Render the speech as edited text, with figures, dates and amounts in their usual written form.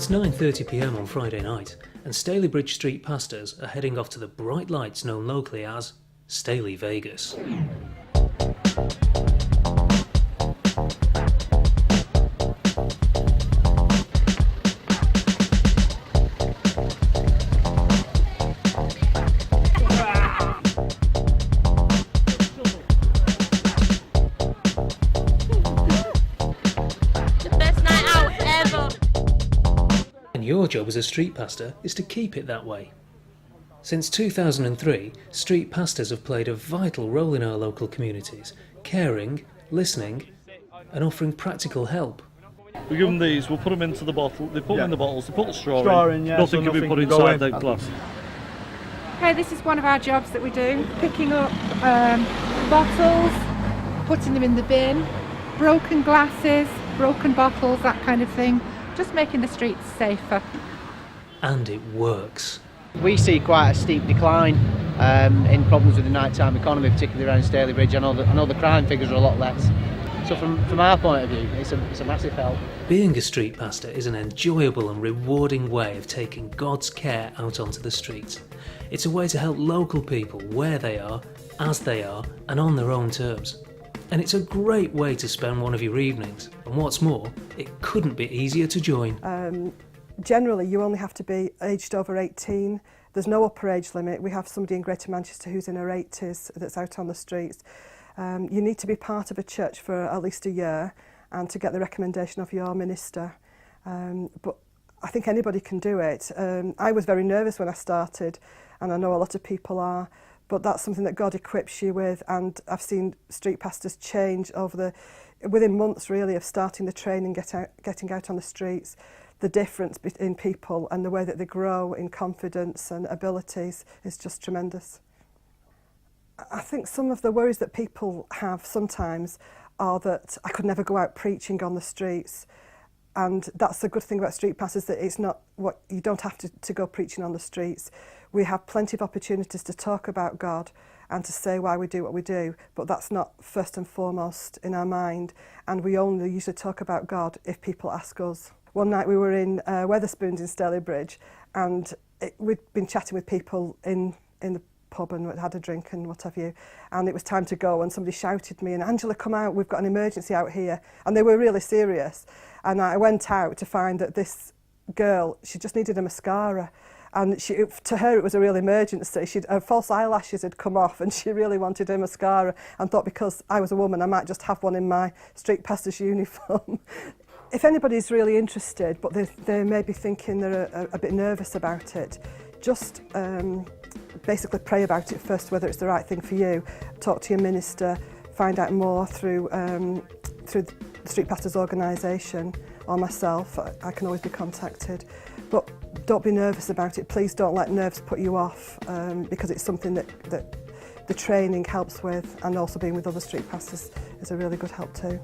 It's 9:30 p.m. on Friday night, and Stalybridge street pastors are heading off to the bright lights known locally as Staley Vegas. And your job as a street pastor is to keep it that way. Since 2003, street pastors have played a vital role in our local communities, caring, listening and offering practical help. We give them these, we'll put them into the bottle, they put them in the bottles, they put the straw in, yeah, nothing so can be put inside the glass. Okay, this is one of our jobs that we do, picking up bottles, putting them in the bin, broken glasses, broken bottles, that kind of thing, just making the streets safer. And it works. We see quite a steep decline in problems with the nighttime economy, particularly around Stalybridge. I know the crime figures are a lot less. So from our point of view, it's a massive help. Being a street pastor is an enjoyable and rewarding way of taking God's care out onto the streets. It's a way to help local people where they are, as they are, and on their own terms. And it's a great way to spend one of your evenings. And what's more, it couldn't be easier to join. Generally, you only have to be aged over 18. There's no upper age limit. We have somebody in Greater Manchester who's in her 80s that's out on the streets. You need to be part of a church for at least a year and to get the recommendation of your minister. But I think anybody can do it. I was very nervous when I started, and I know a lot of people are, but that's something that God equips you with, and I've seen street pastors change within months really of starting the training, getting out on the streets. The difference in people and the way that they grow in confidence and abilities is just tremendous. I think some of the worries that people have sometimes are that I could never go out preaching on the streets, and that's the good thing about street pastors, that it's not what you don't have to go preaching on the streets. We have plenty of opportunities to talk about God and to say why we do what we do, but that's not first and foremost in our mind, and we only usually talk about God if people ask us. One night we were in Wetherspoons in Stalybridge, and we'd been chatting with people in the pub and had a drink and what have you, and it was time to go, and somebody shouted me, and Angela, come out, we've got an emergency out here. And they were really serious, and I went out to find that this girl, she just needed a mascara, and to her it was a real emergency. Her false eyelashes had come off and she really wanted a mascara, and thought because I was a woman I might just have one in my street pastor's uniform. If anybody's really interested, but they may be thinking they're a bit nervous about it, just basically pray about it first, whether it's the right thing for you. Talk to your minister, find out more through the Street Pastors Organisation or myself. I can always be contacted. But don't be nervous about it. Please don't let nerves put you off, because it's something that the training helps with, and also being with other street pastors is a really good help too.